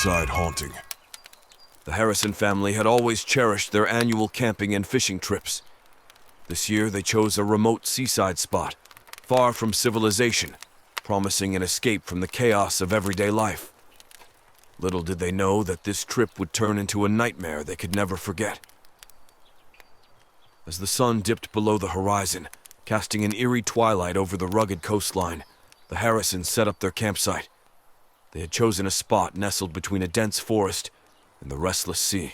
seaside haunting. The Harrison family had always cherished their annual camping and fishing trips. This year they chose a remote seaside spot, far from civilization, promising an escape from the chaos of everyday life. Little did they know that this trip would turn into a nightmare they could never forget. As the sun dipped below the horizon, casting an eerie twilight over the rugged coastline, the Harrisons set up their campsite. They had chosen a spot nestled between a dense forest and the restless sea.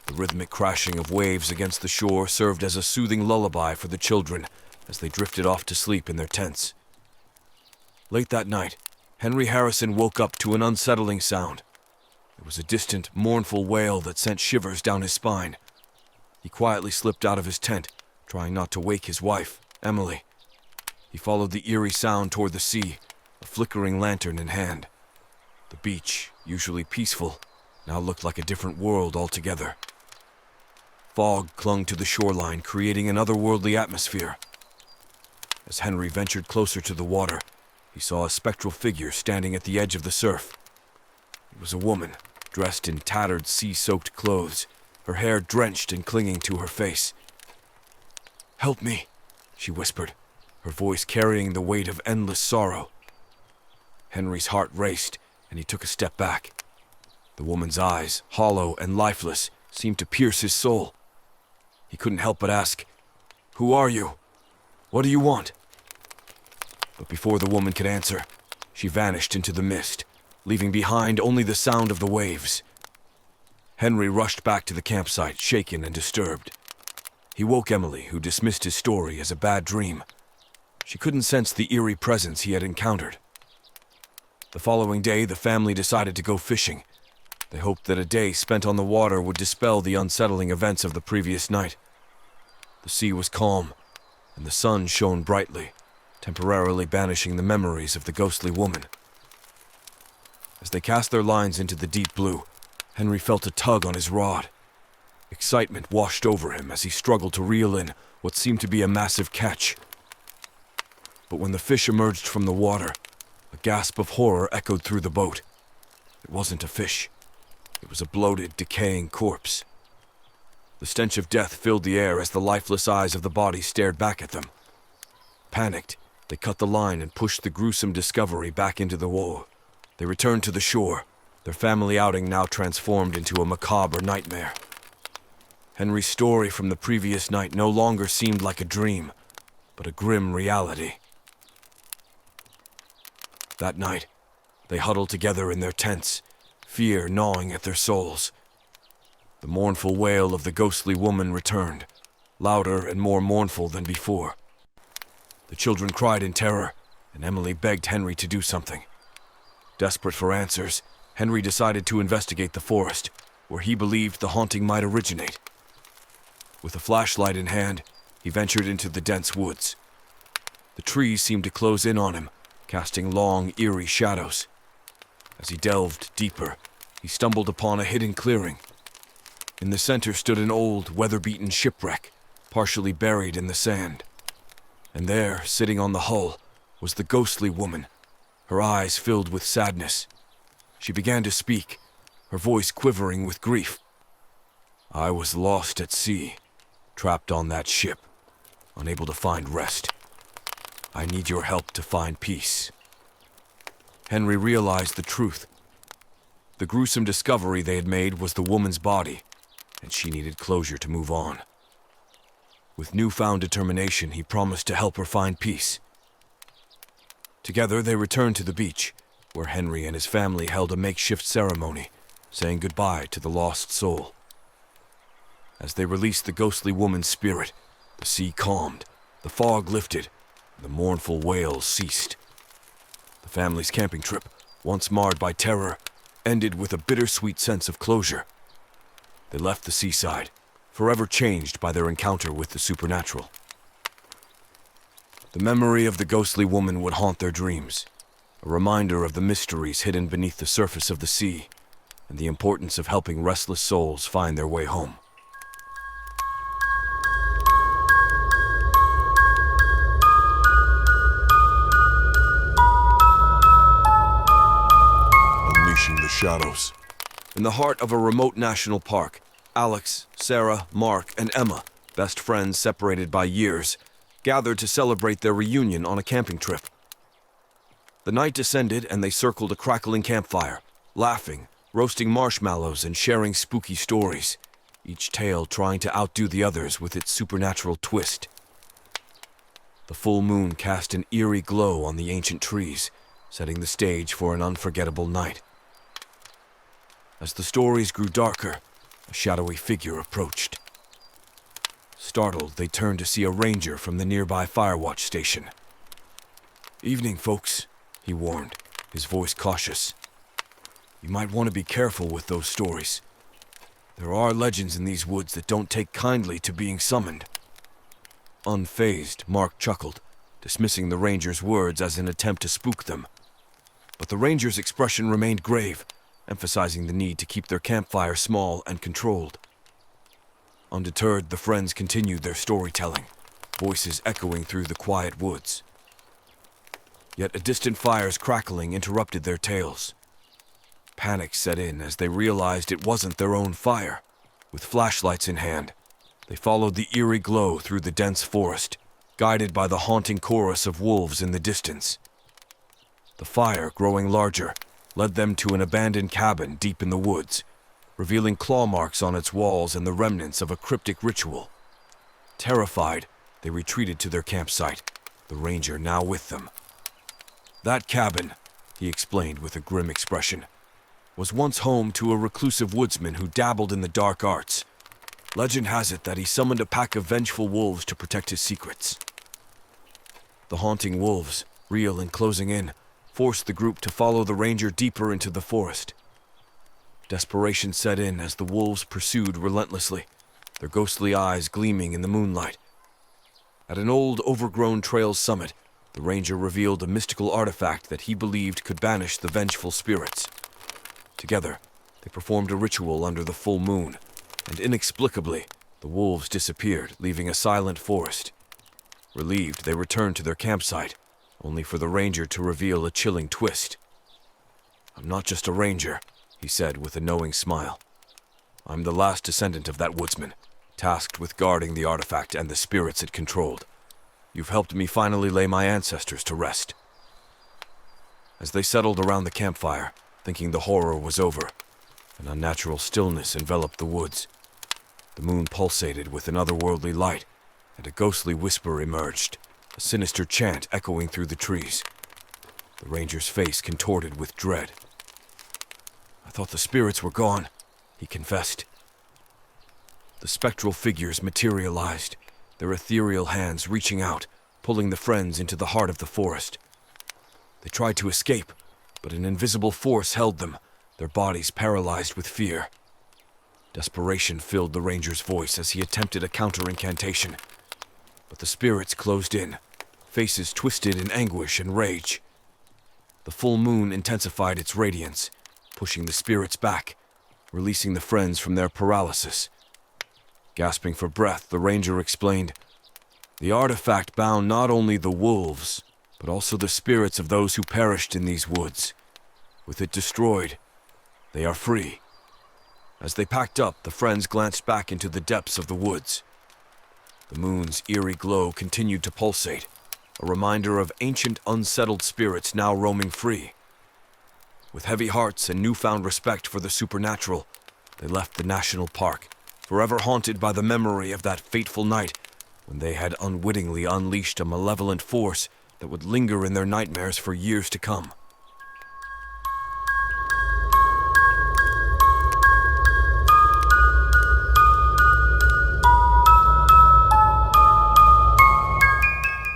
The rhythmic crashing of waves against the shore served as a soothing lullaby for the children as they drifted off to sleep in their tents. Late that night, Henry Harrison woke up to an unsettling sound. It was a distant, mournful wail that sent shivers down his spine. He quietly slipped out of his tent, trying not to wake his wife, Emily. He followed the eerie sound toward the sea, a flickering lantern in hand. The beach, usually peaceful, now looked like a different world altogether. Fog clung to the shoreline, creating an otherworldly atmosphere. As Henry ventured closer to the water, he saw a spectral figure standing at the edge of the surf. It was a woman, dressed in tattered, sea-soaked clothes, her hair drenched and clinging to her face. "Help me," she whispered, her voice carrying the weight of endless sorrow. Henry's heart raced, and he took a step back. The woman's eyes, hollow and lifeless, seemed to pierce his soul. He couldn't help but ask, "Who are you? What do you want?" But before the woman could answer, she vanished into the mist, leaving behind only the sound of the waves. Henry rushed back to the campsite, shaken and disturbed. He woke Emily, who dismissed his story as a bad dream. She couldn't sense the eerie presence he had encountered. The following day, the family decided to go fishing. They hoped that a day spent on the water would dispel the unsettling events of the previous night. The sea was calm, and the sun shone brightly, temporarily banishing the memories of the ghostly woman. As they cast their lines into the deep blue, Henry felt a tug on his rod. Excitement washed over him as he struggled to reel in what seemed to be a massive catch. But when the fish emerged from the water, a gasp of horror echoed through the boat. It wasn't a fish. It was a bloated, decaying corpse. The stench of death filled the air as the lifeless eyes of the body stared back at them. Panicked, they cut the line and pushed the gruesome discovery back into the water. They returned to the shore, their family outing now transformed into a macabre nightmare. Henry's story from the previous night no longer seemed like a dream, but a grim reality. That night, they huddled together in their tents, fear gnawing at their souls. The mournful wail of the ghostly woman returned, louder and more mournful than before. The children cried in terror, and Emily begged Henry to do something. Desperate for answers, Henry decided to investigate the forest, where he believed the haunting might originate. With a flashlight in hand, he ventured into the dense woods. The trees seemed to close in on him, casting long, eerie shadows. As he delved deeper, he stumbled upon a hidden clearing. In the center stood an old, weather-beaten shipwreck, partially buried in the sand. And there, sitting on the hull, was the ghostly woman, her eyes filled with sadness. She began to speak, her voice quivering with grief. "I was lost at sea, trapped on that ship, unable to find rest. I need your help to find peace." Henry realized the truth. The gruesome discovery they had made was the woman's body, and she needed closure to move on. With newfound determination, he promised to help her find peace. Together, they returned to the beach, where Henry and his family held a makeshift ceremony, saying goodbye to the lost soul. As they released the ghostly woman's spirit, the sea calmed, the fog lifted, and the mournful wails ceased. The family's camping trip, once marred by terror, ended with a bittersweet sense of closure. They left the seaside, forever changed by their encounter with the supernatural. The memory of the ghostly woman would haunt their dreams, a reminder of the mysteries hidden beneath the surface of the sea, and the importance of helping restless souls find their way home. Unleashing the shadows. In the heart of a remote national park, Alex, Sarah, Mark, and Emma, best friends separated by years, gathered to celebrate their reunion on a camping trip. The night descended and they circled a crackling campfire, laughing, roasting marshmallows, and sharing spooky stories, each tale trying to outdo the others with its supernatural twist. The full moon cast an eerie glow on the ancient trees, setting the stage for an unforgettable night. As the stories grew darker, a shadowy figure approached. Startled, they turned to see a ranger from the nearby firewatch station. "Evening, folks," he warned, his voice cautious. "You might want to be careful with those stories. There are legends in these woods that don't take kindly to being summoned." Unfazed, Mark chuckled, dismissing the ranger's words as an attempt to spook them. But the ranger's expression remained grave, emphasizing the need to keep their campfire small and controlled. Undeterred, the friends continued their storytelling, voices echoing through the quiet woods. Yet a distant fire's crackling interrupted their tales. Panic set in as they realized it wasn't their own fire. With flashlights in hand, they followed the eerie glow through the dense forest, guided by the haunting chorus of wolves in the distance. The fire, growing larger, led them to an abandoned cabin deep in the woods, revealing claw marks on its walls and the remnants of a cryptic ritual. Terrified, they retreated to their campsite, the ranger now with them. "That cabin," he explained with a grim expression, "was once home to a reclusive woodsman who dabbled in the dark arts. Legend has it that he summoned a pack of vengeful wolves to protect his secrets. The haunting wolves, real and closing in, forced the group to follow the ranger deeper into the forest. Desperation set in as the wolves pursued relentlessly, their ghostly eyes gleaming in the moonlight. At an old, overgrown trail's summit, the ranger revealed a mystical artifact that he believed could banish the vengeful spirits. Together, they performed a ritual under the full moon, and inexplicably, the wolves disappeared, leaving a silent forest. Relieved, they returned to their campsite, only for the ranger to reveal a chilling twist. "I'm not just a ranger," he said with a knowing smile. "I'm the last descendant of that woodsman, tasked with guarding the artifact and the spirits it controlled. You've helped me finally lay my ancestors to rest." As they settled around the campfire, thinking the horror was over, an unnatural stillness enveloped the woods. The moon pulsated with an otherworldly light, and a ghostly whisper emerged, a sinister chant echoing through the trees. The ranger's face contorted with dread. "I thought the spirits were gone," he confessed. The spectral figures materialized, their ethereal hands reaching out, pulling the friends into the heart of the forest. They tried to escape, but an invisible force held them, their bodies paralyzed with fear. Desperation filled the ranger's voice as he attempted a counter-incantation. But the spirits closed in, faces twisted in anguish and rage. The full moon intensified its radiance, pushing the spirits back, releasing the friends from their paralysis. Gasping for breath, the ranger explained, "The artifact bound not only the wolves, but also the spirits of those who perished in these woods. With it destroyed, they are free." As they packed up, the friends glanced back into the depths of the woods. The moon's eerie glow continued to pulsate, a reminder of ancient unsettled spirits now roaming free. With heavy hearts and newfound respect for the supernatural, they left the national park, forever haunted by the memory of that fateful night when they had unwittingly unleashed a malevolent force that would linger in their nightmares for years to come.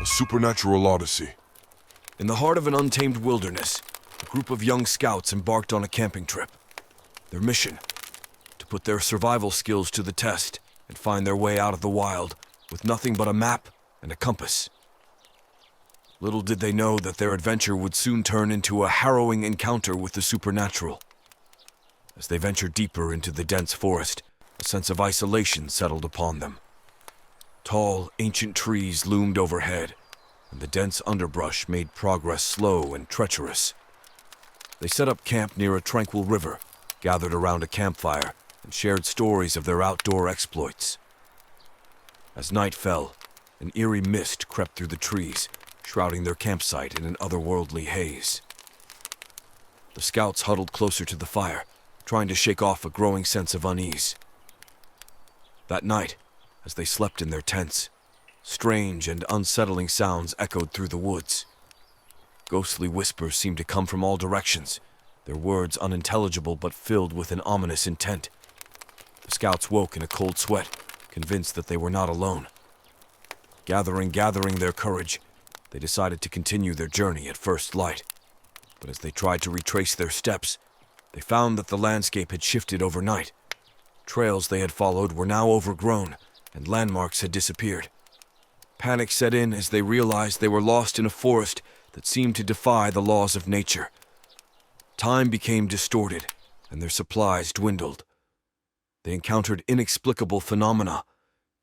A supernatural odyssey. In the heart of an untamed wilderness, a group of young scouts embarked on a camping trip. Their mission: to put their survival skills to the test and find their way out of the wild with nothing but a map and a compass. Little did they know that their adventure would soon turn into a harrowing encounter with the supernatural. As they ventured deeper into the dense forest, a sense of isolation settled upon them. Tall, ancient trees loomed overhead, and the dense underbrush made progress slow and treacherous. They set up camp near a tranquil river, gathered around a campfire, and shared stories of their outdoor exploits. As night fell, an eerie mist crept through the trees, shrouding their campsite in an otherworldly haze. The scouts huddled closer to the fire, trying to shake off a growing sense of unease. That night, as they slept in their tents, strange and unsettling sounds echoed through the woods. Ghostly whispers seemed to come from all directions, their words unintelligible but filled with an ominous intent. The scouts woke in a cold sweat, convinced that they were not alone. Gathering their courage, they decided to continue their journey at first light. But as they tried to retrace their steps, they found that the landscape had shifted overnight. Trails they had followed were now overgrown, and landmarks had disappeared. Panic set in as they realized they were lost in a forest that seemed to defy the laws of nature. Time became distorted, and their supplies dwindled. They encountered inexplicable phenomena,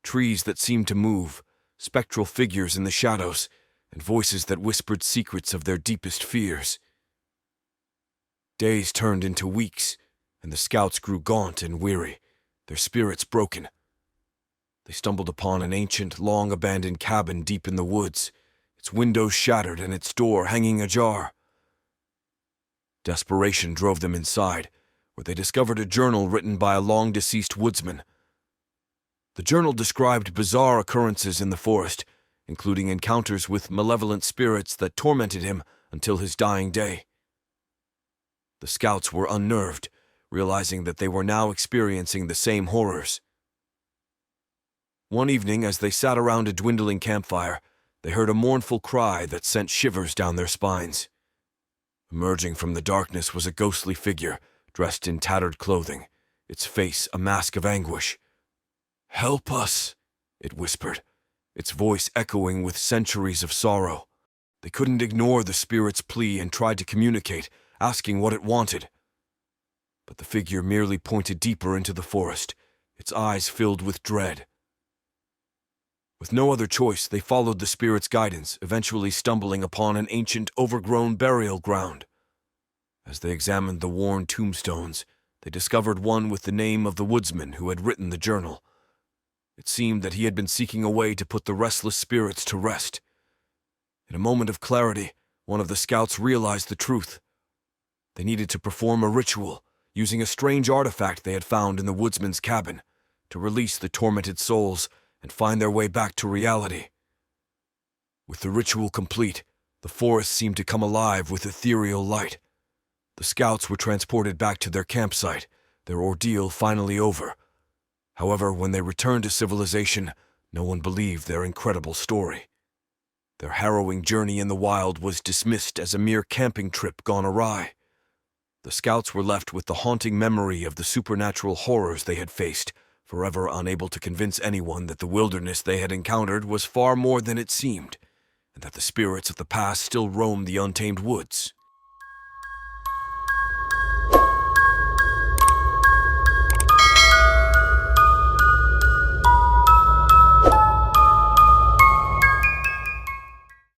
trees that seemed to move, spectral figures in the shadows, and voices that whispered secrets of their deepest fears. Days turned into weeks, and the scouts grew gaunt and weary, their spirits broken. They stumbled upon an ancient, long-abandoned cabin deep in the woods, its windows shattered and its door hanging ajar. Desperation drove them inside, where they discovered a journal written by a long-deceased woodsman. The journal described bizarre occurrences in the forest, including encounters with malevolent spirits that tormented him until his dying day. The scouts were unnerved, realizing that they were now experiencing the same horrors. One evening, as they sat around a dwindling campfire, they heard a mournful cry that sent shivers down their spines. Emerging from the darkness was a ghostly figure, dressed in tattered clothing, its face a mask of anguish. "Help us," it whispered, its voice echoing with centuries of sorrow. They couldn't ignore the spirit's plea and tried to communicate, asking what it wanted. But the figure merely pointed deeper into the forest, its eyes filled with dread. With no other choice, they followed the spirit's guidance, eventually stumbling upon an ancient, overgrown burial ground. As they examined the worn tombstones, they discovered one with the name of the woodsman who had written the journal. It seemed that he had been seeking a way to put the restless spirits to rest. In a moment of clarity, one of the scouts realized the truth. They needed to perform a ritual, using a strange artifact they had found in the woodsman's cabin, to release the tormented souls and find their way back to reality. With the ritual complete, the forest seemed to come alive with ethereal light. The scouts were transported back to their campsite, their ordeal finally over. However, when they returned to civilization, no one believed their incredible story. Their harrowing journey in the wild was dismissed as a mere camping trip gone awry. The scouts were left with the haunting memory of the supernatural horrors they had faced, forever unable to convince anyone that the wilderness they had encountered was far more than it seemed, and that the spirits of the past still roamed the untamed woods.